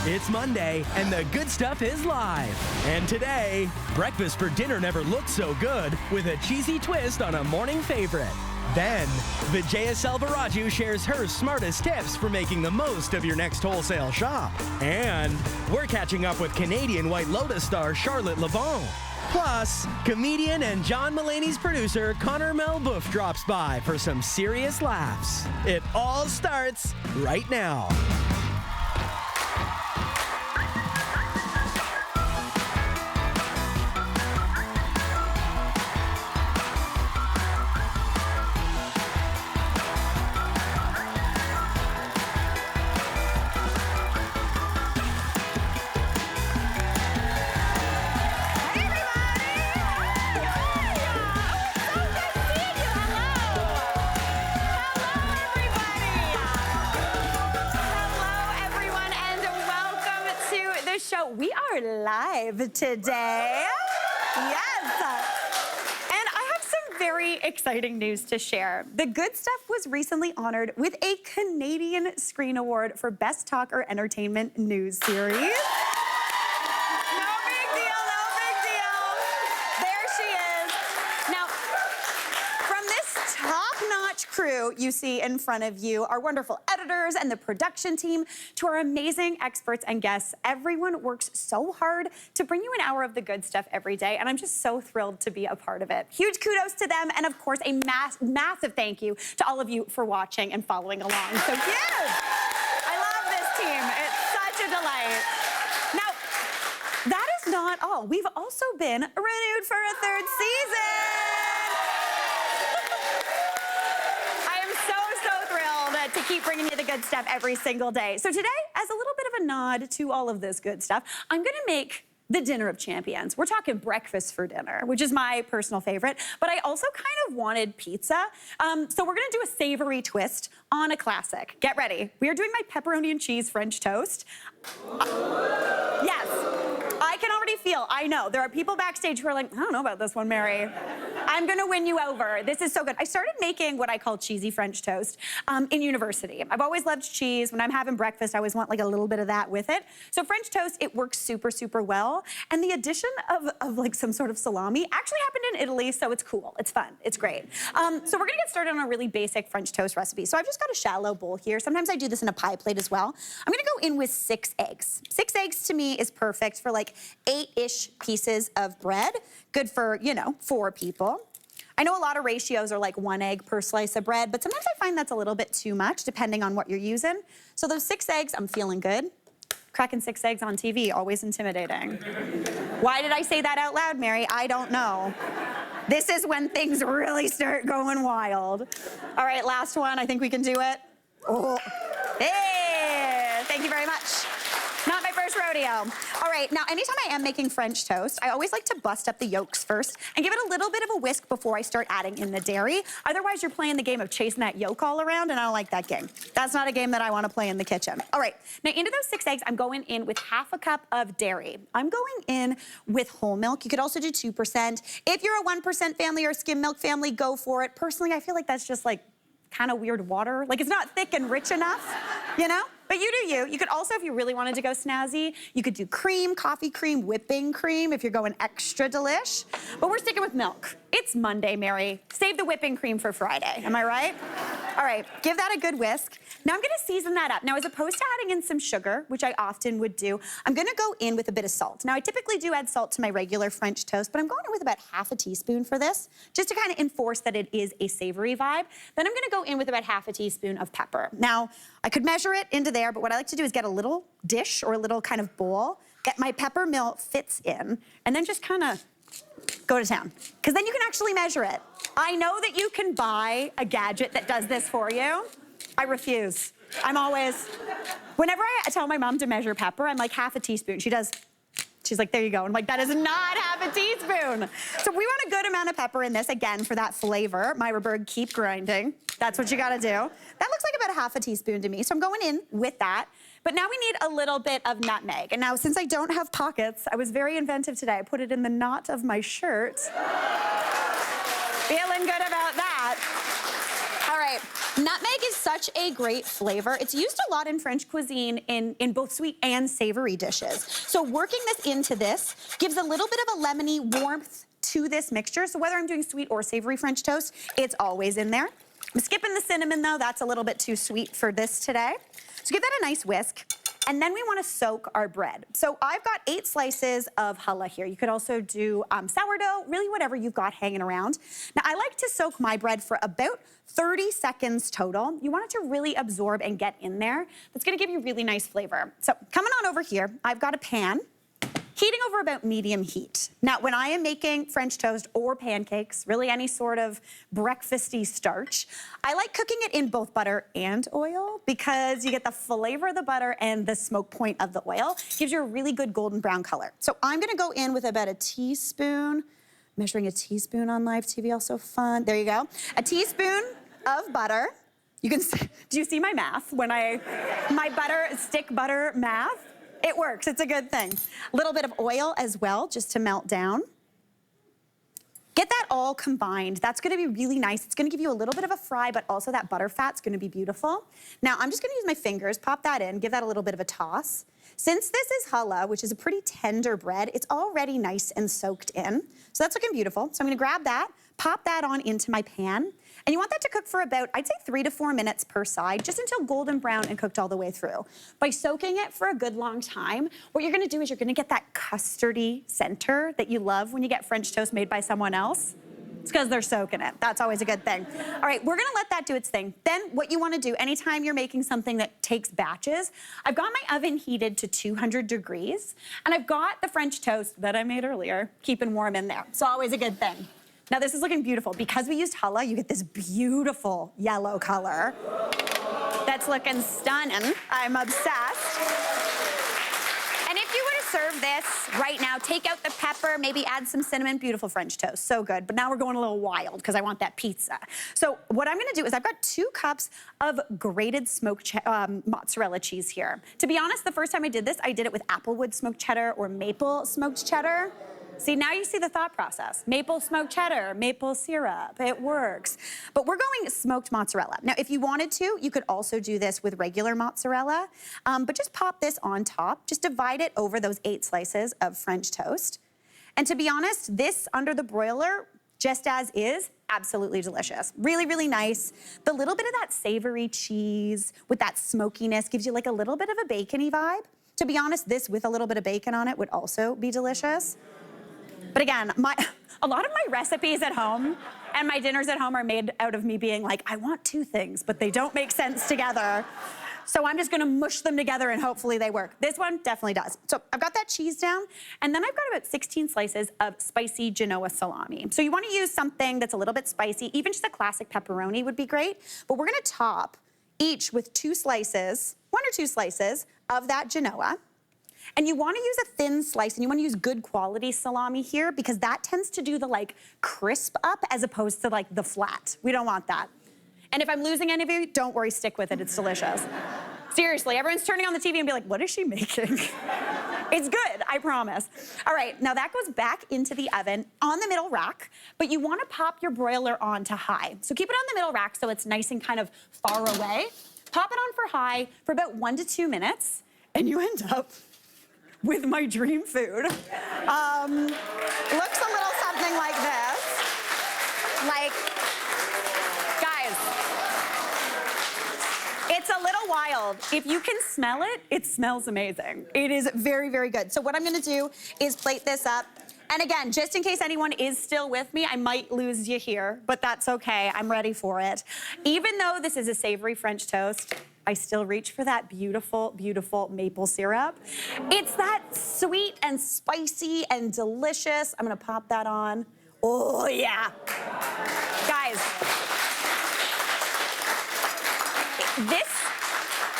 It's Monday, and the good stuff is live. And today, breakfast for dinner never looked so good with a cheesy twist on a morning favorite. Then, Vijaya Selvaraju shares her smartest tips for making the most of your next wholesale shop. And we're catching up with Canadian White Lotus star Charlotte Lebon. Plus, comedian and John Mulaney's producer Connor Malbeuf drops by for some serious laughs. It all starts right now. Show. We are live today. Yes. And I have some very exciting news to share. The Good Stuff was recently honored with a Canadian Screen Award for Best Talk or Entertainment News Series. No big deal, no big deal. There she is. Now, from this top-notch crew you see in front of you, our wonderful editors and the production team, to our amazing experts and guests, everyone works so hard to bring you an hour of the good stuff every day, and I'm just so thrilled to be a part of it. Huge kudos to them, and of course, a massive thank you to all of you for watching and following along. So huge! I love this team. It's such a delight. Now, that is not all. We've also been renewed for a third season. To keep bringing you the good stuff every single day. So today, as a little bit of a nod to all of this good stuff, I'm gonna make the dinner of champions. We're talking breakfast for dinner, which is my personal favorite, but I also kind of wanted pizza. So we're gonna do a savory twist on a classic. Get ready. We are doing my pepperoni and cheese French toast. Yes. I can already feel, I know, there are people backstage who are like, I don't know about this one, Mary. I'm gonna win you over. This is so good. I started making what I call cheesy French toast in university. I've always loved cheese. When I'm having breakfast, I always want like a little bit of that with it. So French toast, it works super, super well. And the addition of like some sort of salami actually happened in Italy, so it's cool, it's fun, it's great. So we're gonna get started on a really basic French toast recipe. So I've just got a shallow bowl here. Sometimes I do this in a pie plate as well. I'm gonna go in with 6 eggs. 6 eggs to me is perfect for like 8-ish pieces of bread. Good for, 4 people. I know a lot of ratios are like 1 egg per slice of bread, but sometimes I find that's a little bit too much depending on what you're using. So those 6 eggs, I'm feeling good. Cracking 6 eggs on TV, always intimidating. Why did I say that out loud, Mary? I don't know. This is when things really start going wild. All right, last one, I think we can do it. Oh, hey, thank you very much. Not my first rodeo. All right, now anytime I am making French toast, I always like to bust up the yolks first and give it a little bit of a whisk before I start adding in the dairy. Otherwise, you're playing the game of chasing that yolk all around, and I don't like that game. That's not a game that I want to play in the kitchen. All right, now into those 6 eggs, I'm going in with 1/2 cup of dairy. I'm going in with whole milk. You could also do 2%. If you're a 1% family or skim milk family, go for it. Personally, I feel like that's just like kind of weird water. Like it's not thick and rich enough, But you do you. You could also, if you really wanted to go snazzy, you could do cream, coffee cream, whipping cream if you're going extra delish. But we're sticking with milk. It's Monday, Mary. Save the whipping cream for Friday. Am I right? All right, give that a good whisk. Now I'm gonna season that up. Now as opposed to adding in some sugar, which I often would do, I'm gonna go in with a bit of salt. Now I typically do add salt to my regular French toast, but I'm going in with about 1/2 teaspoon for this, just to kind of enforce that it is a savory vibe. Then I'm gonna go in with about 1/2 teaspoon of pepper. Now, I could measure it into there, but what I like to do is get a little dish or a little kind of bowl, get my pepper mill fits in, and then just kind of go to town. Because then you can actually measure it. I know that you can buy a gadget that does this for you. I refuse. Whenever I tell my mom to measure pepper, I'm like 1/2 teaspoon. She's like, there you go. I'm like, that is not 1/2 teaspoon. So we want a good amount of pepper in this, again, for that flavor. Myra Berg, keep grinding. That's what you gotta do. That looks like about 1/2 teaspoon to me, so I'm going in with that. But now we need a little bit of nutmeg. And now, since I don't have pockets, I was very inventive today. I put it in the knot of my shirt. Feeling good about that. All right. Nutmeg is such a great flavor. It's used a lot in French cuisine in both sweet and savory dishes. So working this into this gives a little bit of a lemony warmth to this mixture. So whether I'm doing sweet or savory French toast, it's always in there. I'm skipping the cinnamon though. That's a little bit too sweet for this today. So give that a nice whisk. And then we want to soak our bread. So I've got 8 slices of challah here. You could also do sourdough, really whatever you've got hanging around. Now I like to soak my bread for about 30 seconds total. You want it to really absorb and get in there. That's gonna give you really nice flavor. So coming on over here, I've got a pan. Heating over about medium heat. Now, when I am making French toast or pancakes, really any sort of breakfasty starch, I like cooking it in both butter and oil because you get the flavor of the butter and the smoke point of the oil. Gives you a really good golden brown color. So I'm gonna go in with about a teaspoon, measuring a teaspoon on live TV, also fun. There you go. A teaspoon of butter. You can see, do you see my math? My stick butter math? It works, it's a good thing. A little bit of oil as well, just to melt down. Get that all combined. That's gonna be really nice. It's gonna give you a little bit of a fry, but also that butter fat's gonna be beautiful. Now, I'm just gonna use my fingers, pop that in, give that a little bit of a toss. Since this is challah, which is a pretty tender bread, it's already nice and soaked in. So that's looking beautiful. So I'm gonna grab that, pop that on into my pan. And you want that to cook for about, I'd say 3 to 4 minutes per side, just until golden brown and cooked all the way through. By soaking it for a good long time, what you're gonna do is you're gonna get that custardy center that you love when you get French toast made by someone else. It's because they're soaking it. That's always a good thing. All right, we're gonna let that do its thing. Then what you wanna do, anytime you're making something that takes batches, I've got my oven heated to 200 degrees, and I've got the French toast that I made earlier, keeping warm in there. It's always a good thing. Now this is looking beautiful. Because we used challah, you get this beautiful yellow color. That's looking stunning. I'm obsessed. And if you were to serve this right now, take out the pepper, maybe add some cinnamon, beautiful French toast, so good. But now we're going a little wild because I want that pizza. So what I'm gonna do is I've got 2 cups of grated smoked mozzarella cheese here. To be honest, the first time I did this, I did it with applewood smoked cheddar or maple smoked cheddar. See, now you see the thought process. Maple smoked cheddar, maple syrup, it works. But we're going smoked mozzarella. Now, if you wanted to, you could also do this with regular mozzarella, but just pop this on top. Just divide it over those 8 slices of French toast. And to be honest, this under the broiler, just as is, absolutely delicious. Really, really nice. The little bit of that savory cheese with that smokiness gives you like a little bit of a bacony vibe. To be honest, this with a little bit of bacon on it would also be delicious. But again, a lot of my recipes at home and my dinners at home are made out of me being like, I want 2 things, but they don't make sense together. So I'm just gonna mush them together and hopefully they work. This one definitely does. So I've got that cheese down, and then I've got about 16 slices of spicy Genoa salami. So you wanna use something that's a little bit spicy, even just a classic pepperoni would be great, but we're gonna top each with 2 slices, 1 or 2 slices of that Genoa. And you wanna use a thin slice, and you wanna use good quality salami here because that tends to do the like crisp up as opposed to like the flat. We don't want that. And if I'm losing any of you, don't worry, stick with it, it's delicious. Seriously, everyone's turning on the TV and be like, what is she making? It's good, I promise. All right, now that goes back into the oven on the middle rack, but you wanna pop your broiler on to high. So keep it on the middle rack so it's nice and kind of far away. Pop it on for high for about 1 to 2 minutes, and you end up with my dream food. Looks a little something like this. Like, guys, it's a little wild. If you can smell it, it smells amazing. It is very, very good. So what I'm gonna do is plate this up. And again, just in case anyone is still with me, I might lose you here, but that's okay, I'm ready for it. Even though this is a savory French toast, I still reach for that beautiful, beautiful maple syrup. It's that sweet and spicy and delicious. I'm gonna pop that on. Oh yeah. Guys, this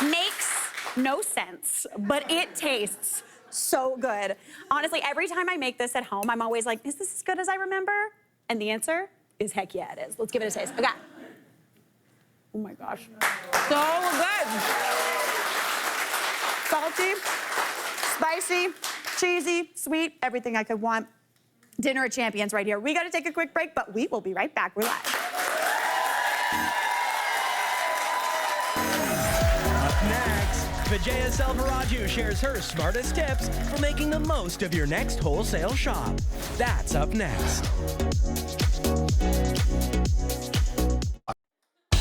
makes no sense, but it tastes so good. Honestly, every time I make this at home, I'm always like, is this as good as I remember? And the answer is heck yeah, it is. Let's give it a taste. Okay. Oh my gosh. So good. Salty, spicy, cheesy, sweet, everything I could want. Dinner at Champions right here. We gotta take a quick break, but we will be right back. We're live. Vijaya Selvaraju shares her smartest tips for making the most of your next wholesale shop. That's up next.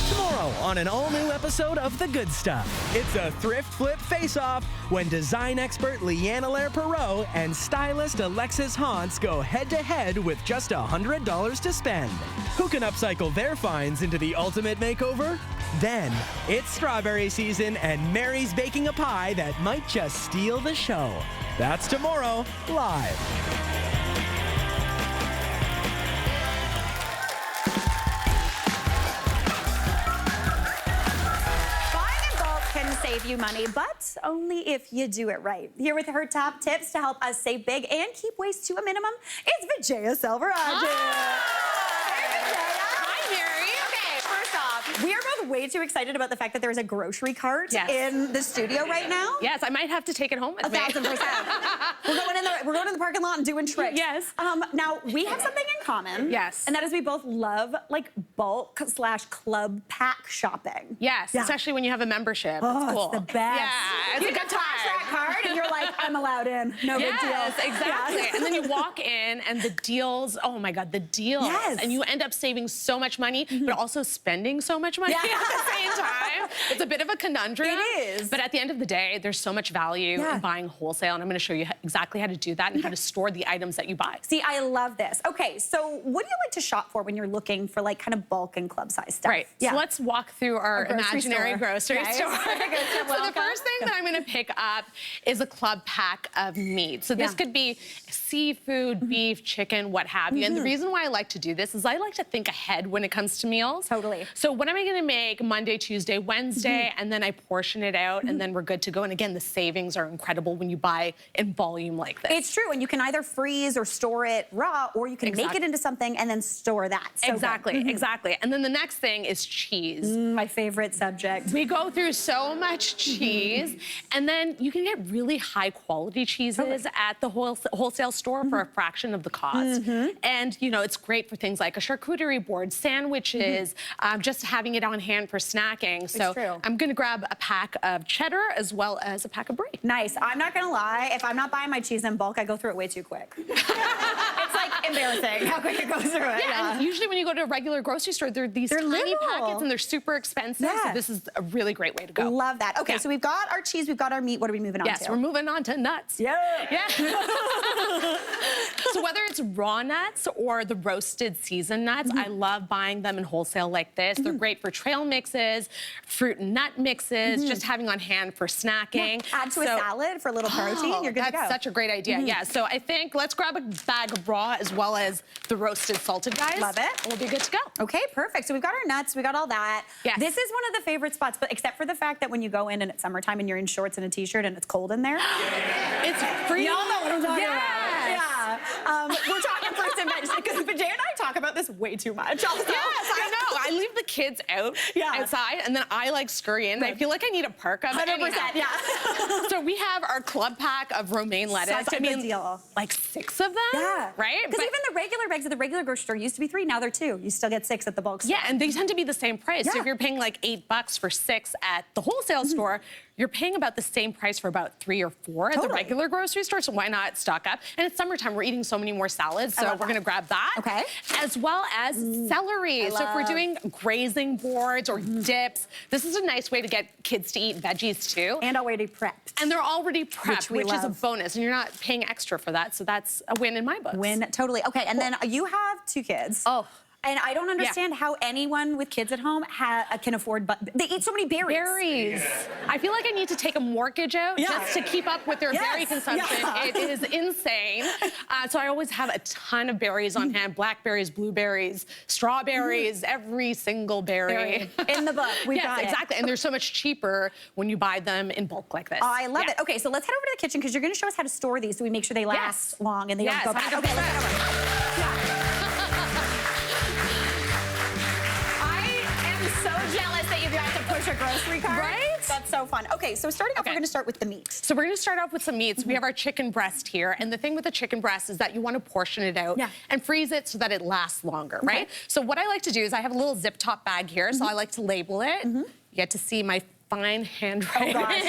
Tomorrow on an all-new episode of The Good Stuff, it's a thrift flip face-off when design expert Leanne Allaire-Perot and stylist Alexis Hans go head-to-head with just $100 to spend. Who can upcycle their finds into the ultimate makeover? Then, it's strawberry season and Mary's baking a pie that might just steal the show. That's tomorrow, live. Save you money, but only if you do it right. Here with her top tips to help us save big and keep waste to a minimum, it's Vijaya Selvaraju. Hi, Mary. Okay, first off, we are both way too excited about the fact that there is a grocery cart in the studio right now. Yes, I might have to take it home with me. 1,000%. We're going in the parking lot and doing tricks. Yes. Now, we have something in common. Yes. And that is we both love, like, bulk/club pack shopping. Yes, especially when you have a membership. Oh, it's cool. It's the best. Yeah, it's you a good can flash time. that card and you're like, I'm allowed in. No big deal. Yes, exactly. Yeah. And then you walk in and the deals, oh my God, the deals. Yes. And you end up saving so much money, but also spending so much money at the same time. It's a bit of a conundrum. It is. But at the end of the day, there's so much value in buying wholesale, and I'm gonna show you exactly how to do that and how to store the items that you buy. See, I love this. Okay, so what do you like to shop for when you're looking for like kind of bulk and club size stuff? Right. So let's walk through our imaginary grocery store. So the first thing that I'm going to pick up is a club pack of meat. So this could be seafood, beef, chicken, what have you. And the reason why I like to do this is I like to think ahead when it comes to meals. Totally. So what am I going to make Monday, Tuesday, Wednesday, and then I portion it out, and then we're good to go. And again, the savings are incredible when you buy in volume like this. It's true, and you can either freeze or store it raw, or you can make it into something and then store that. So exactly. And then the next thing is cheese. My favorite subject. We go through so much cheese, and then you can get really high quality cheeses at the wholesale store for a fraction of the cost. And you know, it's great for things like a charcuterie board, sandwiches, just having it on hand for snacking. So I'm gonna grab a pack of cheddar as well as a pack of brie. Nice. I'm not gonna lie, if I'm not buying my cheese in bulk, I go through it way too quick. It's like embarrassing how quick it goes through it. Yeah, and usually when you go to a regular grocery store, they're these tiny packets and they're super expensive. So this is a really great way to go. Love that. Okay, so we've got our cheese, we've got our meat. What are we moving on to? Yes, we're moving on to nuts. Yeah. So whether it's raw nuts or the roasted seasoned nuts, I love buying them in wholesale like this. They're great for trail mixes, fruit and nut mixes, just having on hand for snacking. Add to a salad for a little protein, you're good to go. That's such a great idea, yeah. So I think let's grab a bag of raw as well as the roasted salted guys. Love it. And we'll be good to go. Okay, perfect. So we've got our nuts, we got all that. Yes. This is one of the favorite spots, but except for the fact that when you go in and it's summertime and you're in shorts and a t-shirt and it's cold in there. It's free. Y'all know what I'm talking about. Yeah. We're talking fruits and veggies because Vijay and I talk about this way too much. Also. Yes, I know. I leave the kids out outside, and then I like scurry in. I feel like I need a parka. 100%, yeah. So we have our club pack of romaine lettuce. Such a good deal. Like 6 of them. Yeah. Right? Because even the regular bags at the regular grocery store used to be 3, now they're 2. You still get 6 at the bulk store. Yeah, and they tend to be the same price. So if you're paying like $8 for 6 at the wholesale store, you're paying about the same price for about 3 or 4 at the regular grocery store, so why not stock up? And it's summertime, we're eating so many more salads, so we're gonna grab that. Okay. As well as celery. So if we're doing grazing boards or dips, this is a nice way to get kids to eat veggies too. And already prepped. And they're already prepped, which is a love. bonus, and you're not paying extra for that, so that's a win in my books. Win, totally. Okay, and then you have 2 kids. Oh. And I don't understand how anyone with kids at home can afford, but they eat so many berries. Berries. I feel like I need to take a mortgage out just to keep up with their berry consumption. It is insane. So I always have a ton of berries on hand, blackberries, blueberries, strawberries, every single berry. In the book, we got it. Yes, exactly. And they're so much cheaper when you buy them in bulk like this. I love it. Okay, so let's head over to the kitchen because you're gonna show us how to store these so we make sure they last long and they don't go bad. 100%. Okay, let's head over. So jealous that you guys have to push a grocery cart. Right? That's so fun. Okay, so starting off, we're gonna start with the meat. So we're gonna start off with some meats. We have our chicken breast here, and the thing with the chicken breast is that you wanna portion it out and freeze it so that it lasts longer, right? So what I like to do is I have a little zip top bag here, so I like to label it. You get to see my fine handwriting. Oh, gosh.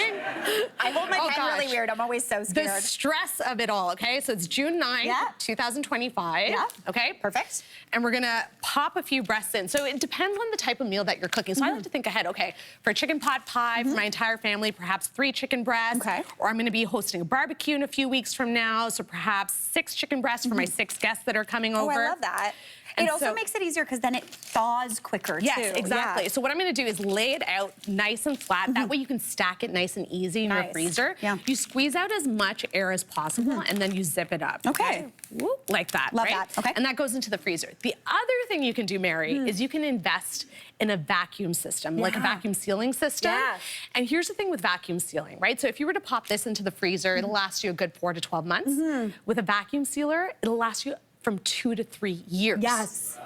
I hold my pen really weird. I'm always so scared. The stress of it all, okay? So it's June 9th, 2025. Yeah. Okay? Perfect. And we're gonna pop a few breasts in. So it depends on the type of meal that you're cooking. So I like to think ahead, okay, for a chicken pot pie for my entire family, perhaps 3 chicken breasts. Okay. Or I'm gonna be hosting a barbecue in a few weeks from now, so perhaps 6 chicken breasts for my 6 guests that are coming over. Oh, I love that. And it also so- makes it easier because then it thaws quicker, Yes, too. exactly. Yeah. So what I'm gonna do is lay it out nice and flat. That way you can stack it nice and easy in your Nice. freezer. Yeah. You squeeze out as much air as possible and then you zip it up. Okay. Whoop, like that, Love right? that, okay. And that goes into the freezer. The other thing you can do, Mary, is you can invest in a vacuum system, like a vacuum sealing system. Yeah. And here's the thing with vacuum sealing, right? So if you were to pop this into the freezer, it'll last you a good 4 to 12 months. With a vacuum sealer, it'll last you from 2 to 3 years. Yes.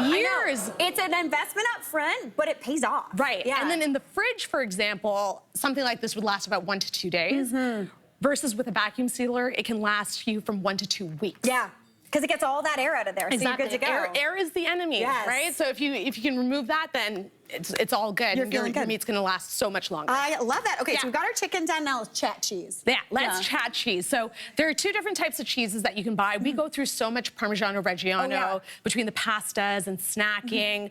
Years. It's an investment up front, but it pays off. Right. Yeah. And then in the fridge, for example, something like this would last about 1 to 2 days. Versus with a vacuum sealer, it can last you from 1 to 2 weeks. Yeah. Because it gets all that air out of there, Exactly. so you're good to go. Air is the enemy, Yes. right? So if you can remove that, then it's all good. You're and feeling your good. meat's gonna last so much longer. I love that. Okay, Yeah. so we've got our chicken done, now let's chat cheese. Yeah, let's chat cheese. So there are 2 different types of cheeses that you can buy. We go through so much Parmigiano Reggiano between the pastas and snacking.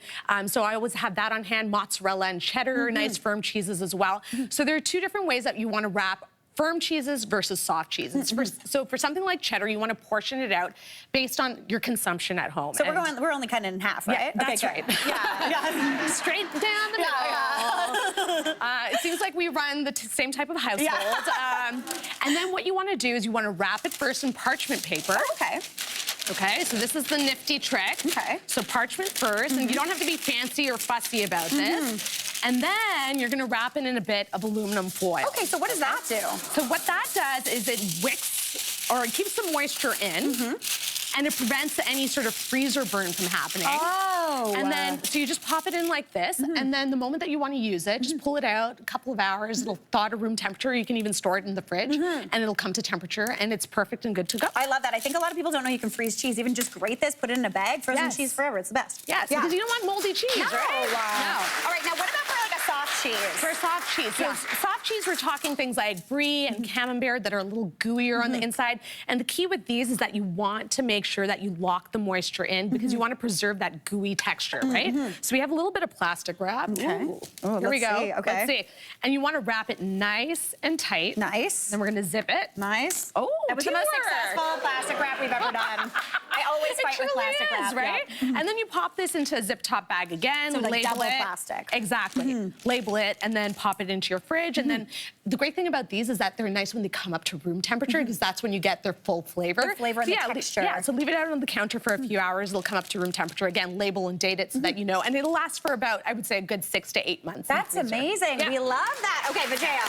So I always have that on hand, mozzarella and cheddar, nice firm cheeses as well. So there are 2 different ways that you want to wrap firm cheeses versus soft cheeses. So for something like cheddar, you want to portion it out based on your consumption at home. So we're only cutting it in half, right? Yeah, that's okay, right. good. Yeah. Straight down the middle. It seems like we run the same type of household. And then what you want to do is you want to wrap it first in parchment paper. Okay. Okay, so this is the nifty trick. Okay. So parchment first, and you don't have to be fancy or fussy about this. And then you're gonna wrap it in a bit of aluminum foil. Okay, so what does that do? So what that does is it wicks, or it keeps the moisture in, and it prevents any sort of freezer burn from happening. Oh. And then, so you just pop it in like this, and then the moment that you want to use it, just pull it out, a couple of hours, it'll thaw to room temperature, you can even store it in the fridge, and it'll come to temperature, and it's perfect and good to go. I love that. I think a lot of people don't know you can freeze cheese. Even just grate this, put it in a bag, frozen cheese forever. It's the best. Yes, because you don't want moldy cheese, No. right? No. All right, now what about for like a soft cheese? For soft cheese. So soft cheese, we're talking things like brie and camembert that are a little gooier on the inside. And the key with these is that you want to make sure that you lock the moisture in because you want to preserve that gooey texture, right? So we have a little bit of plastic wrap. Okay. Ooh. Oh, Here we let's go. see. Okay. Let's see. And you want to wrap it nice and tight. Nice. Then we're going to zip it. Nice. Oh, That was the most teamwork. successful plastic wrap we've ever done. I always It fight with truly plastic is, wrap. right? Yeah. And then you pop this into a zip top bag again, So like label double it. plastic. Exactly. Label it and then pop it into your fridge. And then the great thing about these is that they're nice when they come up to room temperature because that's when you get their full flavor. The flavor and the texture. Yeah, so leave it out on the counter for a few hours. It'll come up to room temperature. Again, label and date it so that you know. And it'll last for about, I would say, a good 6 to 8 months. That's amazing. Yeah. We love that. Okay, Vijaya,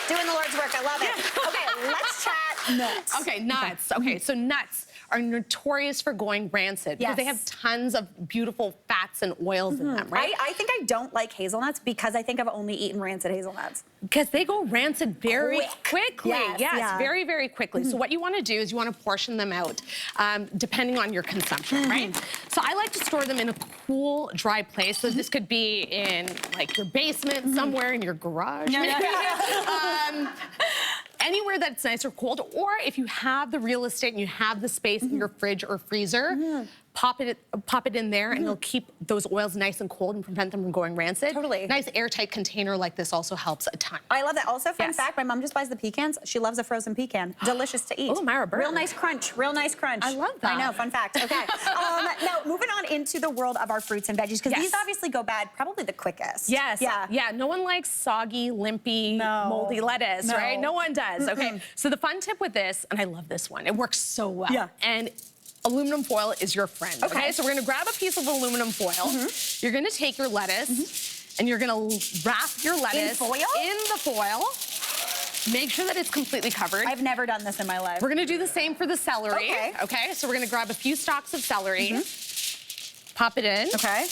doing the Lord's work. I love it. Okay, let's chat nuts. Okay, nuts. Okay, so nuts are notorious for going rancid because they have tons of beautiful fats and oils in them, right? I think I don't like hazelnuts because I think I've only eaten rancid hazelnuts. Because they go rancid very quickly. Yes, Yes, yeah. very, very quickly. So what you want to do is you want to portion them out depending on your consumption, right? So I like to store them in a cool, dry place. So this could be in like your basement, somewhere in your garage. maybe. Anywhere that's nice or cold, or if you have the real estate and you have the space in your fridge or freezer, pop it in there and it'll keep those oils nice and cold and prevent them from going rancid. Totally. Nice airtight container like this also helps a ton. I love that. Also, fun Yes. fact, my mom just buys the pecans. She loves a frozen pecan. Delicious to eat. Oh, Myra Berg. Real nice crunch. Real nice crunch. I love that. I know, fun fact. Okay. Now, moving on into the world of our fruits and veggies, because these obviously go bad probably the quickest. Yes. Yeah. Yeah. No one likes soggy, limpy, moldy lettuce, No. right? No one does. Okay. So the fun tip with this, and I love this one, it works so well. Yeah. And aluminum foil is your friend. Okay. So we're gonna grab a piece of aluminum foil. You're gonna take your lettuce and you're gonna wrap your lettuce In foil? in the foil. Make sure that it's completely covered. I've never done this in my life. We're gonna do the same for the celery. Okay. So we're gonna grab a few stalks of celery, pop it in. Okay.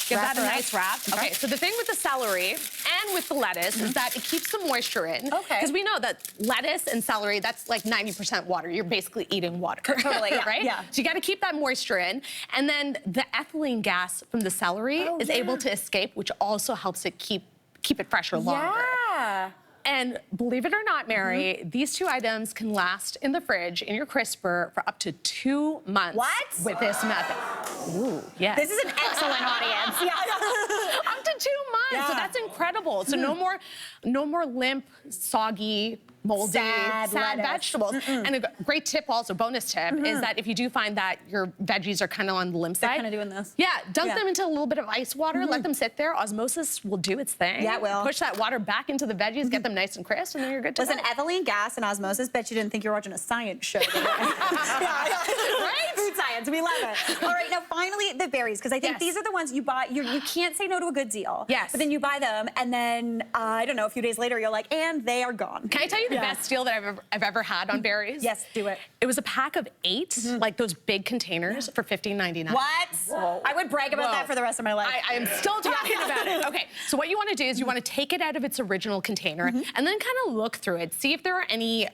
Give Wrap that a it up. nice wrap. Okay, so the thing with the celery and with the lettuce is that it keeps the moisture in. Okay. Because we know that lettuce and celery, that's like 90% water. You're basically eating water. Totally, yeah, right? yeah. So you gotta keep that moisture in. And then the ethylene gas from the celery is able to escape, which also helps it keep it fresher longer. Yeah. And believe it or not, Mary, these two items can last in the fridge in your crisper for up to 2 months. What? With this method. Ooh, yes. This is an excellent audience. Yeah. Up to 2 months. So Yeah. that's incredible. So no more limp, soggy, moldy, Sad lettuce. vegetables. And a great tip also, bonus tip, is that if you do find that your veggies are kind of on the limp side. Kind of doing this. Yeah, dunk them into a little bit of ice water, let them sit there. Osmosis will do its thing. Yeah, it will. Push that water back into the veggies, get them nice and crisp, and then you're good to Listen, go. ethylene gas and osmosis, bet you didn't think you were watching a science show. Right? Food science, we love it. All right, now finally, the berries, because I think these are the ones you buy, you can't say no to a good deal. Yes. But then you buy them, and then, I don't know, a few days later, you're like, and they are gone. Can I tell you the best deal that I've ever had on berries? Yes, do it. It was a pack of 8, like those big containers for $15.99. What? Whoa. I would brag about that for the rest of my life. I am still talking about it. Okay, so what you want to do is you want to take it out of its original container and then kind of look through it, see if there are any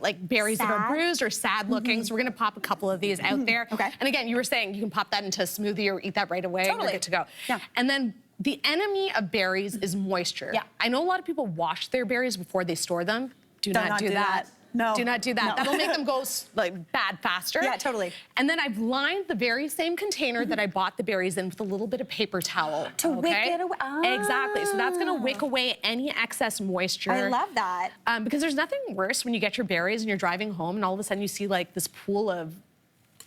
like berries that are bruised or sad looking. So we're gonna pop a couple of these out there. Okay. And again, you were saying you can pop that into a smoothie or eat that right away. Totally. You're good to go. Yeah. And then the enemy of berries is moisture. Yeah. I know a lot of people wash their berries before they store them. Do not do that. No. Do not do that. No. That'll make them go like bad faster. Yeah, totally. And then I've lined the very same container that I bought the berries in with a little bit of paper towel. To wick it away. Exactly. So that's gonna wick away any excess moisture. I love that. Because there's nothing worse when you get your berries and you're driving home and all of a sudden you see like this pool of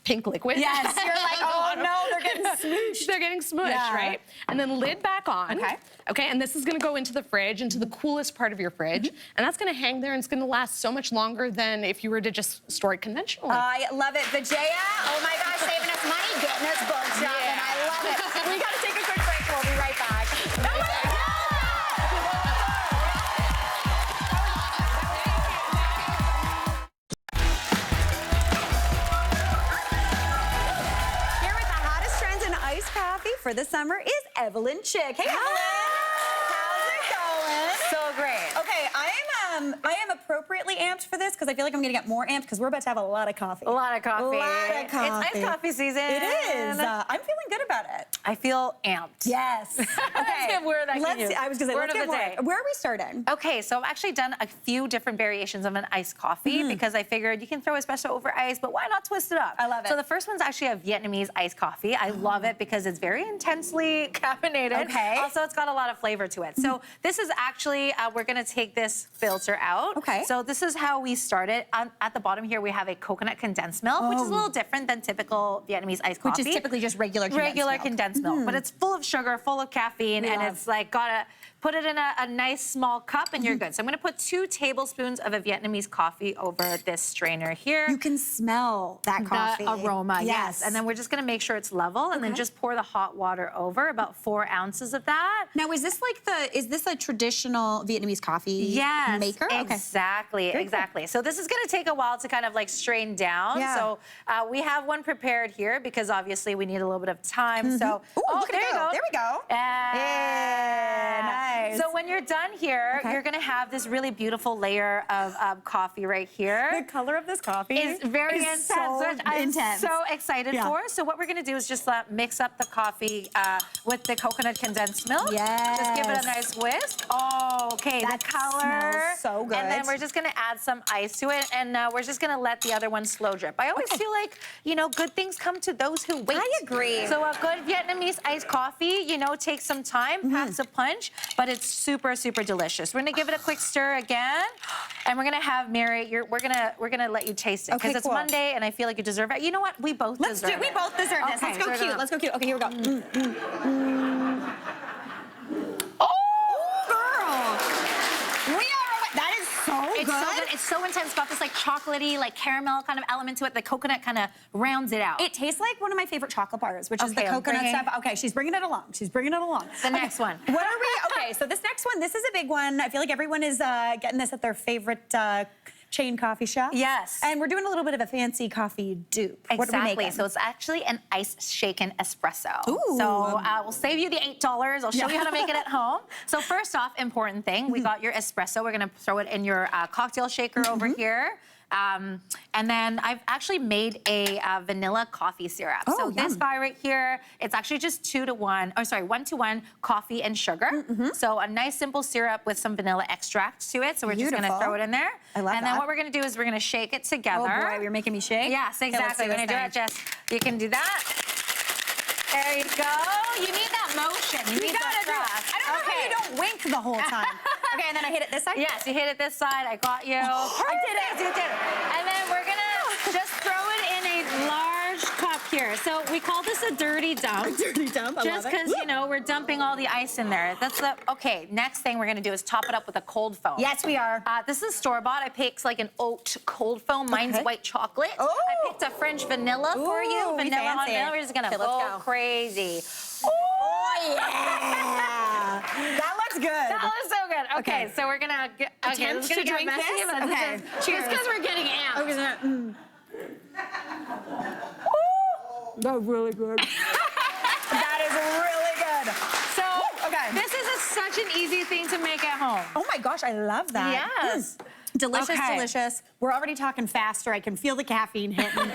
pink liquid. Yes, you're like, oh no, they're getting smooshed. They're getting smushed, Yeah. right? And then lid back on. Okay. Okay, and this is gonna go into the fridge, into the coolest part of your fridge. And that's gonna hang there and it's gonna last so much longer than if you were to just store it conventionally. I love it. Vijaya, oh my gosh, saving us money, getting us both shopping. I love it. We gotta take a quick break. We'll be right back. Oh my God! Here with the hottest trends in iced coffee for the summer is Evelyn Chick. Hey, Evelyn. How's it going? So great. Okay, I am appropriately amped for this because I feel like I'm gonna get more amped because we're about to have a lot of coffee. A lot of coffee. A lot of coffee. It's iced coffee season. It is. I'm feeling good about it. I feel amped. Yes. Okay. That's a word I can use. I was gonna say, Word let's of get the more. day. Where are we starting? Okay, so I've actually done a few different variations of an iced coffee because I figured you can throw espresso over ice, but why not twist it up? I love it. So the first one's actually a Vietnamese iced coffee. I love it because it's very intensely caffeinated. Okay. Also, it's got a lot of flavor to it. So this is actually, we're gonna take this filter out. Okay. So this is how we start it. At the bottom here, we have a coconut condensed milk, which is a little different than typical Vietnamese iced coffee. Which is typically just regular condensed milk. But it's full of sugar, full of caffeine, and it's like gotta put it in a nice small cup and you're good. So I'm gonna put 2 tablespoons of a Vietnamese coffee over this strainer here. You can smell that coffee. The aroma, yes. And then we're just gonna make sure it's level and then just pour the hot water over, about 4 ounces of that. Now, is this a traditional Vietnamese coffee maker? Exactly, exactly. So this is gonna take a while to kind of like strain down. Yeah. So we have one prepared here because obviously we need a little bit of time. So, Ooh, look at there it you go. go. There we go. Yeah, nice. So when you're done here, you're gonna have this really beautiful layer of coffee right here. The color of this coffee is very intense, so which I'm intense. so excited Yeah. for. So what we're gonna do is just mix up the coffee with the coconut condensed milk. Yes. Just give it a nice whisk. Oh, okay, That the color. smells so good. And then we're just gonna add some ice to it, and we're just gonna let the other one slow drip. I always feel like, good things come to those who wait. I agree. So a good Vietnamese iced coffee, takes some time, packs a punch, but it's super, super delicious. We're gonna give it a quick stir again, and we're gonna have Mary. We're gonna let you taste it because Okay, it's cool. Monday, and I feel like you deserve it. You know what? We both deserve it. We both deserve this. Okay, Let's go we're cute. gonna- Let's go cute. Okay, here we go. Oh, girl. That is so it's good. so good. It's so intense. It's got this like chocolatey, like caramel kind of element to it. The coconut kind of rounds it out. It tastes like one of my favorite chocolate bars, which is the Okay, I'm coconut bringing- stuff. Okay, she's bringing it along. She's bringing it along. The next one. What are we? Okay, so this next one, this is a big one. I feel like everyone is getting this at their favorite chain coffee shop. Yes. And we're doing a little bit of a fancy coffee dupe. What are we Exactly. making? So it's actually an ice shaken espresso. Ooh. So we'll save you the $8. I'll show you how to make it at home. So first off, important thing, we got your espresso. We're gonna throw it in your cocktail shaker over here. And then I've actually made a vanilla coffee syrup. Oh, so this yum. guy right here, it's actually just 1-to-1 coffee and sugar. So a nice simple syrup with some vanilla extract to it. So we're just gonna Beautiful. throw it in there. I love And then that. what we're gonna do is we're gonna shake it together. Oh boy, you're making me shake? Yes, Okay, let's exactly. do We're this gonna do thing. it, Jess. You can do that. There you go. You need that motion. You need that gotta do it. thrust. I don't know how you don't wink the whole time. Okay, and then I hit it this side? Yes, you hit it this side. I got you. I did it. You did it. And then we're gonna just throw it in a large cup here. So we call this a dirty dump. Dirty dump, I Just love it. because, you know, we're dumping all the ice in there. Okay, next thing we're gonna do is top it up with a cold foam. Yes, we are. This is store-bought. I picked like an oat cold foam. Mine's Okay. white chocolate. Oh. I picked a French vanilla for you. Ooh, we Vanilla on fancy. vanilla. We're just gonna Okay, let's go go. crazy. Oh, yeah. That looks good. That was so good. Okay, Okay. so we're gonna Attempt to drink this? Okay, cheers. Just because we're getting amped. That's really good. That is really good. So Okay. this is such an easy thing to make at home. Oh my gosh, I love that. Yes. Delicious, Okay. delicious. We're already talking faster. I can feel the caffeine hitting.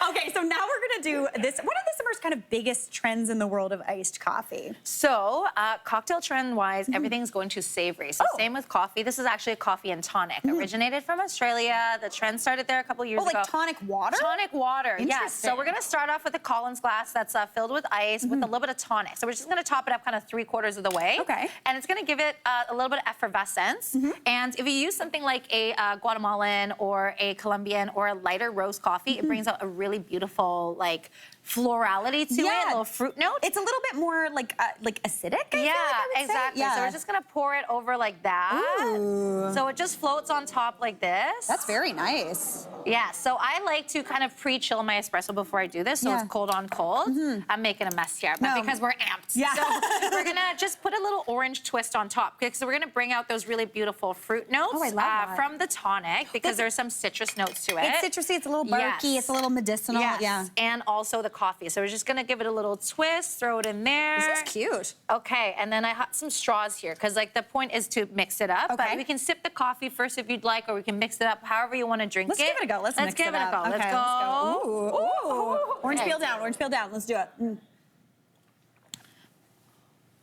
Okay, so now we're gonna do this. What are the summer's kind of biggest trends in the world of iced coffee? So, cocktail trend-wise, everything's going to savory. So Oh. same with coffee. This is actually a coffee and tonic. Originated from Australia. The trend started there a couple years Oh, ago. like tonic water? Tonic water, yes. Interesting. So we're gonna start off with a Collins glass that's filled with ice with a little bit of tonic. So we're just gonna top it up kind of 3/4 of the way. Okay. And it's gonna give it a little bit of effervescence. And if you use something like a Guatemalan or a Colombian or a lighter roast coffee, it brings out a really beautiful like florality to it, a little fruit note. It's a little bit more like acidic. I feel like I would say. exactly. So we're just gonna pour it over like that. Ooh. So it just floats on top like this. That's very nice. Yeah, so I like to kind of pre-chill my espresso before I do this, so Yeah. it's cold on cold. I'm making a mess here, but No. because we're amped. Yeah. So we're gonna just put a little orange twist on top, because we're gonna bring out those really beautiful fruit notes Oh, I love that. from the tonic, because there's some citrus notes to it. It's citrusy, it's a little barky, Yes. it's a little medicinal. Yes, Yeah. and also the coffee. So we're just gonna give it a little twist, throw it in there. This is cute. Okay, and then I have some straws here, because like the point is to mix it up. Okay. But we can sip the coffee first if you'd like, or we can mix it up however you want to drink Let's it. give it a go. Let's mix give it it up. a go. Okay, Let's go. Ooh. Ooh. Orange Okay. peel down, orange peel down. Let's do it.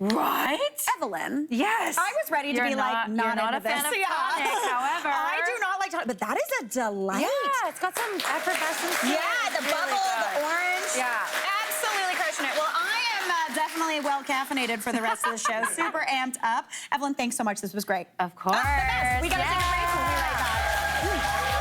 Right? Evelyn. Yes. I was ready to You're be like, you're not not into a fan this. of Yeah. tonic, however. I do not like tonic, but that is a delight. Yeah, it's got some effervescence. to it. Yeah, It's the really bubble, good. the orange. Yeah. Absolutely crushing it. Well, I am definitely well caffeinated for the rest of the show. Super amped up. Evelyn, thanks so much. This was great. Of course. The best. We gotta take a break. We'll be right back.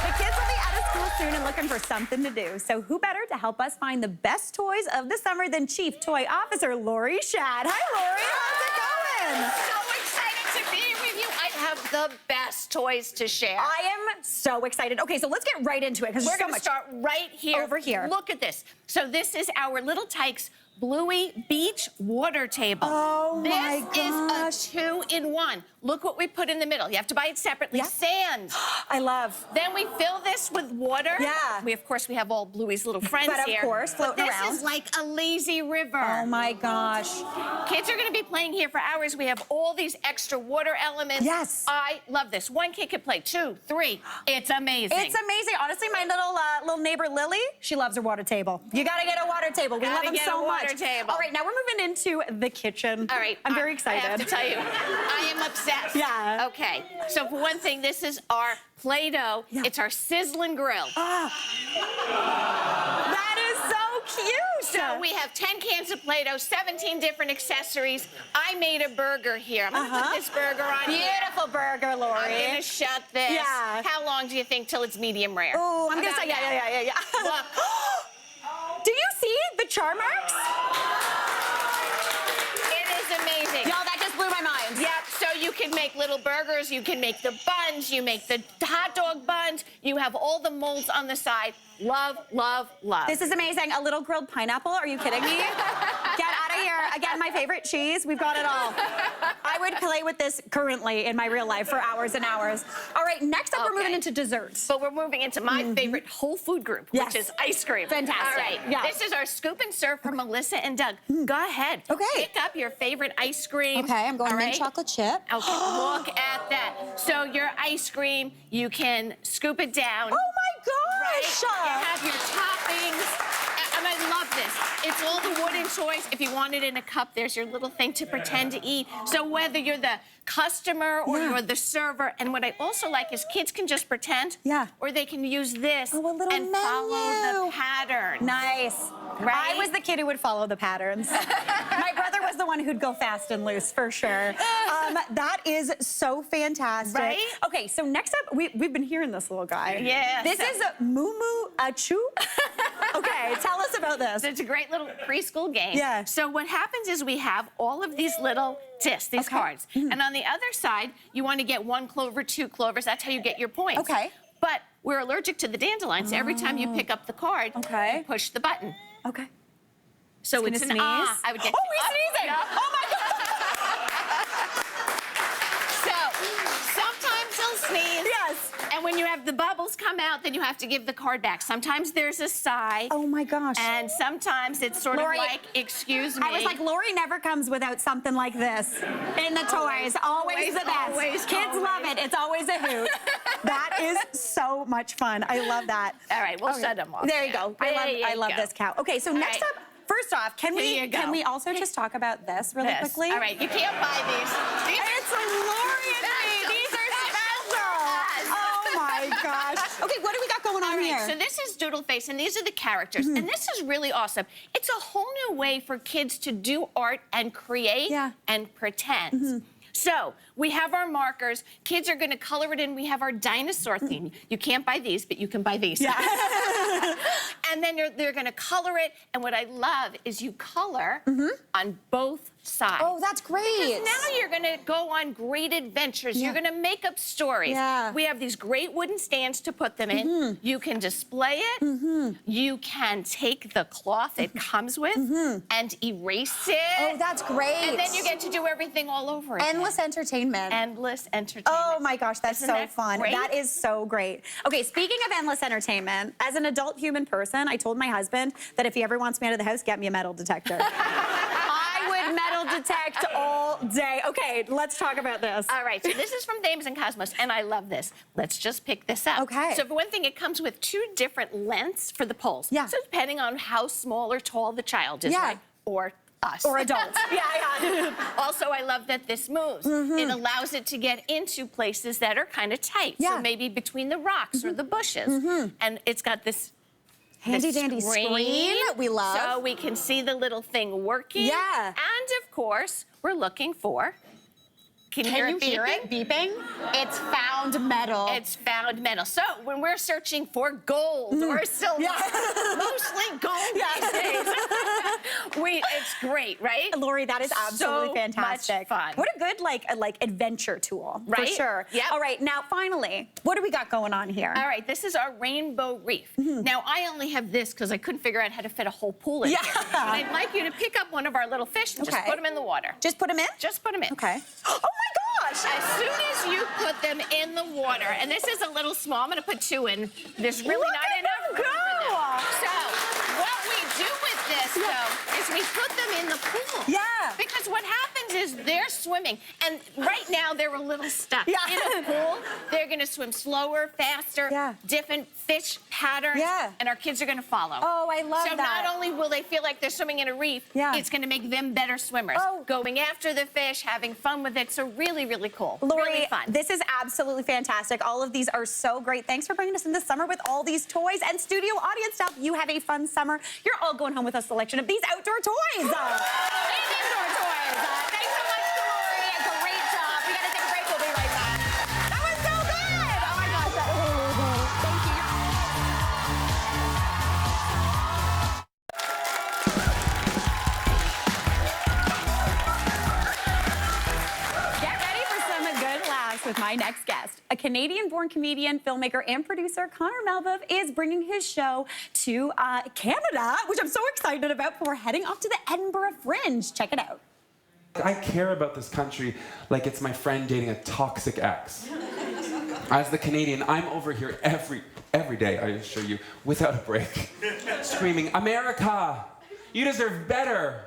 The kids will be out of school soon and looking for something to do. So who better to help us find the best toys of the summer than Chief Toy Officer Lori Shad. Hi, Lori. How's it going? So excited to be with you. I have the best toys to share. I am so excited. Okay, so let's get right into it because We're there's so going to much. start right here. Over here. Look at this. So this is our Little Tykes Bluey Beach Water Table. Oh, my gosh. This is a 2-in-1. Look what we put in the middle. You have to buy it separately. Yeah. Sand. I love. Then we fill this with water. Yeah. We, of course, we have all Bluey's little friends But of here. course, floating this around. is like a lazy river. Oh my gosh. Kids are going to be playing here for hours. We have all these extra water elements. Yes. I love this. One kid could play 2, 3. It's amazing. It's amazing. Honestly, my little neighbor Lily, she loves her water table. You gotta get a water table. We Gotta love them get so a water much. table. All right, now we're moving into the kitchen. All right. I'm very excited. I have to tell you, I am obsessed. Yeah. Okay. So for one thing, this is our Play-Doh. Yeah. It's our sizzling grill. That is so cute. So we have 10 cans of Play-Doh, 17 different accessories. I made a burger here. I'm gonna put this burger on here. Beautiful burger, Lori. I'm gonna shut this. Yeah. How long do you think till it's medium rare? Oh, I'm gonna About say, now. yeah. Look. Do you see the char marks? It is amazing. Y'all, that just blew my mind. Yep, so you can make little burgers, you can make the buns, you make the hot dog buns, you have all the molds on the side. Love, love, love. This is amazing. A little grilled pineapple. Are you kidding me? Get out of here. Again, my favorite cheese. We've got it all. I would play with this currently in my real life for hours and hours. All right, next up, we're moving into desserts. But we're moving into my favorite whole food group, Yes. which is ice cream. Fantastic. All right. Yeah. This is our scoop and serve for Melissa and Doug. Go ahead. Okay. Pick up your favorite ice cream. Okay, I'm going All mint right? chocolate chip. Okay, look at that. So your ice cream, you can scoop it down. Oh my Right? gosh! You have your toppings. And I love this. It's all the wooden choice. If you want it in a cup, there's your little thing to pretend to eat. So whether you're the customer or Yeah. you're the server, and what I also like is kids can just pretend. Yeah. Or they can use this Oh, a little and follow the menu. pattern. Nice. Right? I was the kid who would follow the patterns. My brother was the one who'd go fast and loose, for sure. That is so fantastic. Right? Okay, so next up, we've been hearing this little guy. Yeah. This is Mumu Achu. Okay, tell us about this. It's a great little preschool game. Yeah. So what happens is we have all of these little discs, these Okay. cards. And on the other side, you want to get 1 clover, 2 clovers. That's how you get your points. Okay. But we're allergic to the dandelions. So every time you pick up the card, Okay. you push the button. Okay. So He's it's gonna an sneeze. I would get Oh, he's sneezing! Yeah. Oh my God! So sometimes he'll sneeze. Yes. And when you have the bubbles come out, then you have to give the card back. Sometimes there's a sigh. Oh my gosh. And sometimes it's sort Lori, of like, excuse me. I was like, Lori never comes without something like this in the toys. Always the best. always, Kids always. love it. It's always a hoot. That is so much fun. I love that. All right, we'll Okay. shut them off. There you go. There I you love go. this cow. Okay, so All next right. up, first off, can Here you go. we also just talk about this really This. quickly? All right, you can't buy these. It's Lori and me. These are special. Oh my gosh. Okay, what do we got going on All right, here? so this is Doodle Face, and these are the characters. And this is really awesome. It's a whole new way for kids to do art and create Yeah. and pretend. So we have our markers. Kids are going to color it in. We have our dinosaur theme. You can't buy these, but you can buy these. Yeah. And then they're going to color it. And what I love is you color on both sides. Oh, that's great. Because now you're going to go on great adventures. Yeah. You're going to make up stories. Yeah. We have these great wooden stands to put them in. You can display it. You can take the cloth it comes with and erase it. Oh, that's great. And then you get to do everything all over again. Endless entertainment. Endless entertainment. Oh my gosh, that's Isn't so that fun. great? That is so great. Okay, speaking of endless entertainment, as an adult human person, I told my husband that if he ever wants me out of the house, get me a metal detector. I would metal detect all day. Okay, let's talk about this. All right, so this is from Thames and Cosmos, and I love this. Let's just pick this up. Okay. So for one thing, it comes with 2 different lengths for the poles. Yeah. So depending on how small or tall the child is, Yeah. right? Or us. Or adults. Yeah. Also, I love that this moves. It allows it to get into places that are kind of tight. Yeah. So maybe between the rocks or the bushes. And it's got this Handy the dandy screen we love. So we can see the little thing working. Yeah. And of course, we're looking for. Can you hear it beeping? beeping? It's found metal. It's found metal. So when we're searching for gold or silver, mostly gold these days, it's great, right? Lori, that is absolutely So fantastic. much fun. What a good like adventure tool, for Right? sure. Yep. All right, now finally, what do we got going on here? All right, this is our rainbow reef. Now, I only have this because I couldn't figure out how to fit a whole pool in here. Yeah. But I'd like you to pick up one of our little fish and just Okay. put them in the water. Just put them in? Just put them in. Okay. Oh my gosh! As soon as you put them in the water, and this is a little small, I'm gonna put 2 in. There's really Look not at enough them room for go. them. So what we do with this, though, is we put them in the pool. Yeah. Because what happens is they're swimming, and right now they're a little stuck. Yeah. In a pool, they're gonna swim slower, faster, Yeah. different fish patterns, Yeah. and our kids are gonna follow. Oh, I love so that. not only will they feel like they're swimming in a reef, Yeah. it's gonna make them better swimmers. Oh. Going after the fish, having fun with it, so really, really cool. Lori, really fun. this is absolutely fantastic. All of these are so great. Thanks for bringing us in this summer with all these toys and studio audience stuff. You have a fun summer. You're all going home with a selection of these outdoor toys. These indoor toys. Thanks so much, Lori. Great job. We got to take a break. We'll be right back. That was so good. Oh my gosh. Thank you. Get ready for some good laughs with my next guest. A Canadian-born comedian, filmmaker, and producer Connor Malbeuf is bringing his show to Canada, which I'm so excited about before heading off to the Edinburgh Fringe. Check it out. I care about this country like it's my friend dating a toxic ex. As the Canadian, I'm over here every day, I assure you, without a break, screaming, America! You deserve better!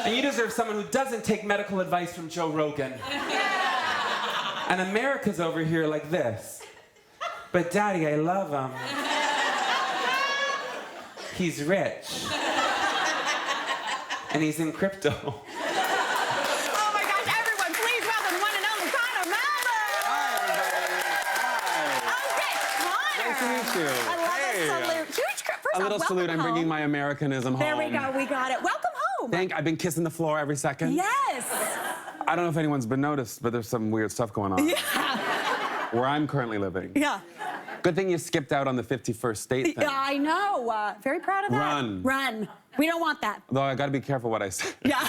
And you deserve someone who doesn't take medical advice from Joe Rogan. And America's over here like this. But Daddy, I love him. He's rich. And he's in crypto. Oh my gosh, everyone, please welcome one and only Connor Malbeuf! Hi, everybody. Okay, Connor! Nice to meet you. I love Hey. this salute. First A little off, salute. welcome I'm bringing home. my Americanism home. There we go, we got it. Welcome home! I've been kissing the floor every second. Yes! I don't know if anyone's been noticed, but there's some weird stuff going on. Yeah. Where I'm currently living. Yeah. Good thing you skipped out on the 51st state thing. I know. Very proud of that. Run. Run. We don't want that. Though I gotta be careful what I say. Yeah.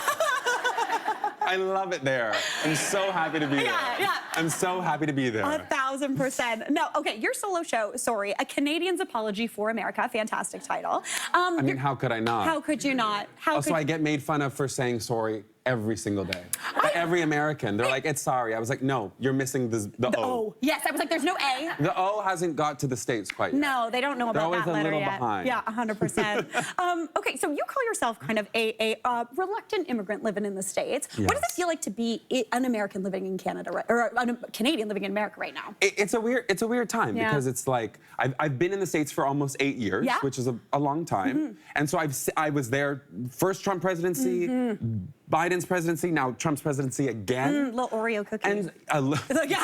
I love it there. I'm so happy to be there. Yeah. I'm so happy to be there. 1,000%. No, okay, your solo show, sorry, A Canadian's Apology for America, fantastic title. I mean, how could I not? How could you not? Also, I get made fun of for saying sorry every single day. By every American. They're like, it's sorry. I was like, no, you're missing the O. Oh, yes, I was like, there's no A. The O hasn't got to the States quite yet. No, they don't know They're about always that a letter little yet. behind. Yeah, 100%. Okay, so you call yourself kind of a reluctant immigrant living in the States. Yes. What does it feel like to be an American living in Canada, or a Canadian living in America right now? It's a weird time Yeah. because it's like I've been in the States for almost 8 years, Yeah. which is a long time, and so I was there first Trump presidency, Biden's presidency, now Trump's presidency again, Little Oreo cookie. and yeah.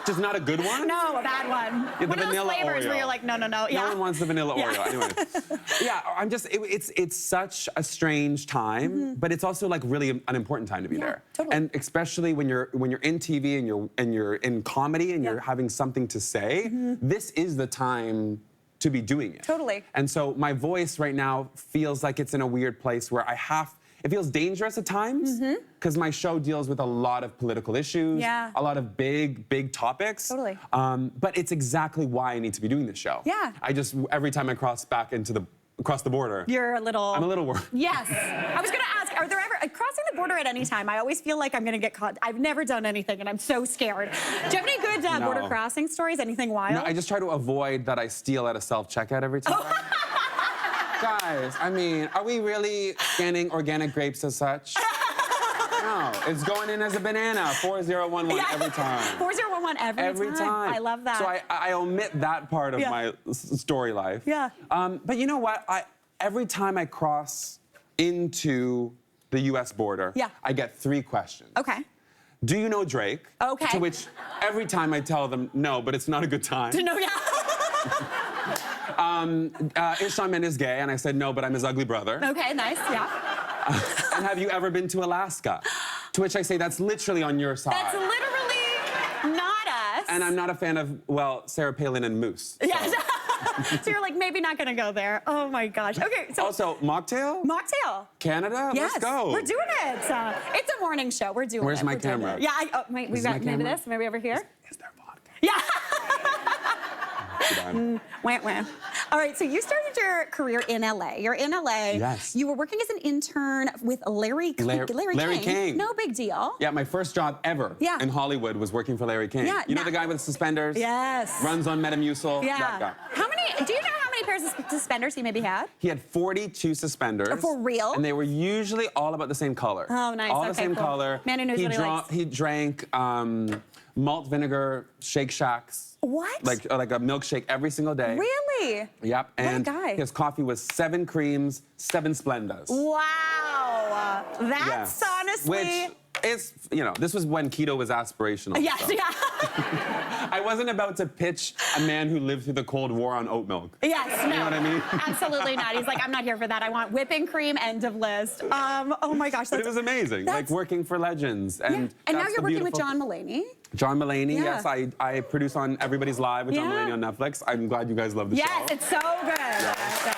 just not a good one. No, a bad one. the One of those vanilla flavors Oreo. where you're like, no. Yeah. No one wants the vanilla Yeah. Oreo. Anyway, yeah, I'm just it's such a strange time, but it's also like really an important time to be there. Totally. And especially when you're in TV and you're in comedy and you're having something to say, this is the time to be doing it. Totally. And so my voice right now feels like it's in a weird place where it feels dangerous at times because my show deals with a lot of political issues, Yeah. a lot of big topics. Totally. But it's exactly why I need to be doing this show. Yeah. Every time I cross the border, You're a little... I'm a little worried. Yes. I was going to ask, are there ever... crossing the border at any time, I always feel like I'm going to get caught. I've never done anything, and I'm so scared. Do you have any good No. border crossing stories? Anything wild? No, I just try to avoid that I steal at a self-checkout every time. Guys, I mean, are we really scanning organic grapes as such? No, it's going in as a banana, 4011 every time. 4011 every time. I love that. So I omit that part of my story life. Yeah. But you know what? Every time I cross into the U.S. border, I get 3 questions. Okay. Do you know Drake? Okay. To which every time I tell them, no, but it's not a good time. No, yeah. Is Shawn Mendes gay? And I said, no, but I'm his ugly brother. Okay, nice, yeah. And have you ever been to Alaska? To which I say, that's literally on your side. That's literally not us. And I'm not a fan of, well, Sarah Palin and Moose. So. Yes. So you're like, maybe not gonna go there. Oh my gosh. Okay, so. Also, mocktail? Mocktail. Canada? Yes, Let's go. we're doing it. It's a morning show. We're doing it. Where's my We're doing camera? it. Yeah, wait, we've Is got my maybe camera? this, maybe over here. Is there vodka? Yeah. Wah. Wah. All right, so you started your career in LA. You're in LA. Yes. You were working as an intern with Larry King. No big deal. Yeah, my first job ever in Hollywood was working for Larry King. Yeah, you know the guy with suspenders? Yes. Runs on Metamucil? Yeah. That guy. Do you know how many pairs of suspenders he maybe had? He had 42 suspenders. For real? And they were usually all about the same color. Oh, nice. All the Okay, same cool. color. Man who knows what he likes. He drank malt vinegar Shake Shacks. What? Like a milkshake every single day. Really? Yep. What a And guy. his coffee was 7 creams, 7 Splendas. Wow. That's Yes. honestly... Which is, this was when keto was aspirational. Yes, so. yeah. I wasn't about to pitch a man who lived through the Cold War on oat milk. Yes, no. You know what I mean? Absolutely not. He's like, I'm not here for that. I want whipping cream, end of list. Oh my gosh. But it was amazing, like working for working And And now that's you're the working with beautiful- John Mulaney. John Mulaney, Yeah. yes, I produce on Everybody's Live with John Yeah. Mulaney on Netflix. I'm glad you guys love the show. Yes, it's so good. Yeah.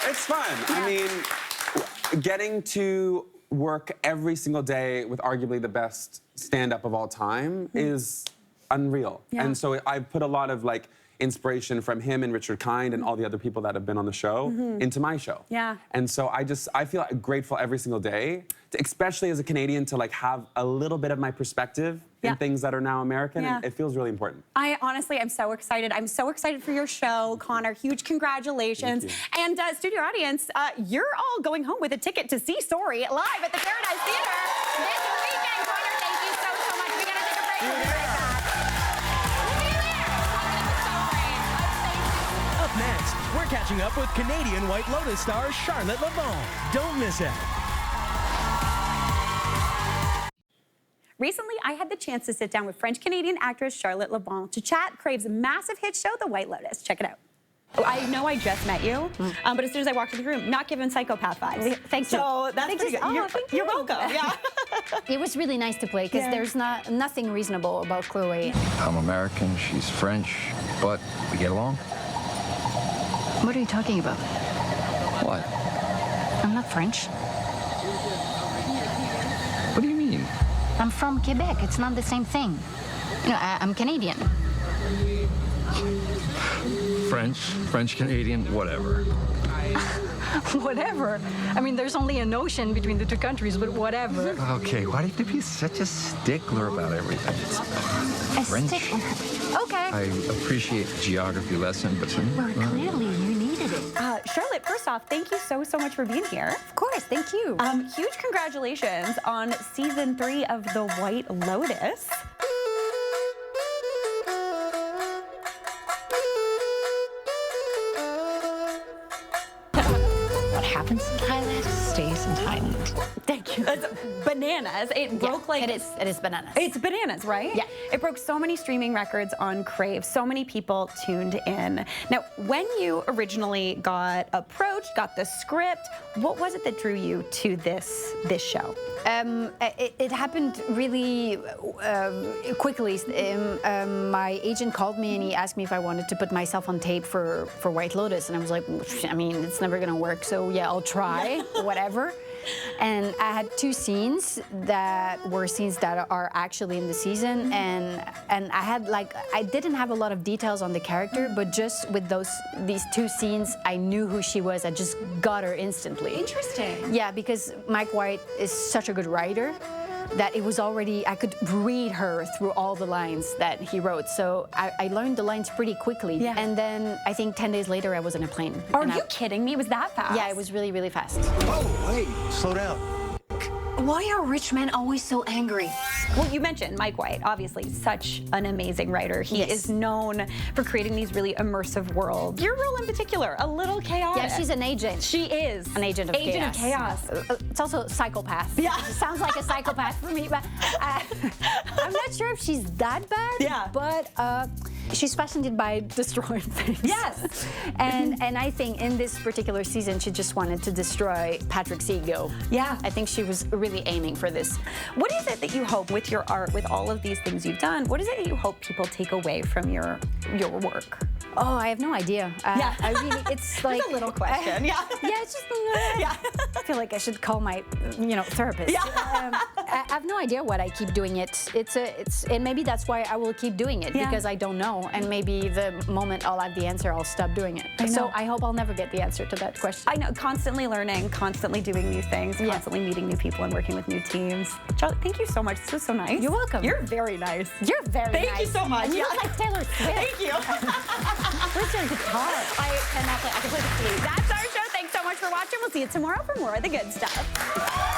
It's fun. I mean, getting to work every single day with arguably the best stand-up of all time is unreal. Yeah. And so I've put a lot of like inspiration from him and Richard Kind and all the other people that have been on the show into my show. Yeah. And so I feel grateful every single day, especially as a Canadian, to like have a little bit of my perspective in things that are now American. Yeah. And it feels really important. I honestly am so excited. I'm so excited for your show, Connor. Huge congratulations. Thank And studio audience, you're all going home with a ticket to see Sorry live at the Paradise Theater this weekend. Connor, thank you so much. We gotta take a break. We'll be right back. Up next, we're catching up with Canadian White Lotus star Charlotte Levon. Don't miss it. Recently, I had the chance to sit down with French-Canadian actress Charlotte Levon to chat Crave's massive hit show, The White Lotus. Check it out. I know I just met you, but as soon as I walked into the room, not given psychopath vibes. Thank you. So that's pretty good. Oh, You're welcome. Yeah. It was really nice to play because there's nothing reasonable about Chloe. I'm American, she's French, but we get along. What are you talking about? What? I'm not French. What do you mean? I'm from Quebec. It's not the same thing. You know, I'm Canadian. French, Canadian, whatever. Whatever. I mean, there's only an ocean between the two countries, but whatever. Okay, why do you have to be such a stickler about everything? It's French. Okay. I appreciate the geography lesson, but Well, clearly you needed it. Charlotte, first off, thank you so much for being here. Of course, thank you. Huge congratulations on season 3 of The White Lotus. What happens in Thailand stays in Thailand. Thank you. That's bananas. It broke like... It is bananas. It's bananas, right? Yeah. It broke so many streaming records on Crave. So many people tuned in. Now, when you originally got approached, got the script, what was it that drew you to this show? It happened really quickly. My agent called me and he asked me if I wanted to put myself on tape for White Lotus, and I was like, I mean, it's never gonna work, so yeah, I'll try, whatever. And I had 2 scenes that were scenes that are actually in the season, and I didn't have a lot of details on the character, but just with these 2 scenes, I knew who she was. I just got her instantly. Interesting. Yeah, because Mike White is such a good writer that it was already, I could read her through all the lines that he wrote. So I learned the lines pretty quickly. Yeah. And then I think 10 days later, I was on a plane. Are you kidding me? It was that fast? Yeah, it was really, really fast. Oh, hey, slow down. Why are rich men always so angry? Well, you mentioned Mike White, obviously such an amazing writer. He is known for creating these really immersive worlds. Your role in particular, a little chaotic. Yeah, she's an agent. She is. An agent of chaos. It's also psychopath. Yeah. It sounds like a psychopath for me, but I'm not sure if she's that bad. Yeah. But she's fascinated by destroying things. Yes. And I think in this particular season, she just wanted to destroy Patrick's ego. Yeah. I think she was really aiming for this. What is it that you hope with your art, with all of these things you've done, what is it that you hope people take away from your work? Oh, I have no idea. Yeah. I really, it's like... It's a little question, yeah. Yeah, it's just... Yeah. I feel like I should call my, therapist. Yeah. I have no idea what I keep doing it. And maybe that's why I will keep doing it, because I don't know. And maybe the moment I'll have the answer, I'll stop doing it. So I hope I'll never get the answer to that question. I know, constantly learning, constantly doing new things, constantly meeting new people and working with new teams. Charlotte, thank you so much. This was so nice. You're welcome. You're very nice. You're very nice. Thank you so much. And you look like Taylor Swift. Thank you. Where's your guitar? I cannot play. I can play the flute. That's our show. Thanks so much for watching. We'll see you tomorrow for more of the good stuff.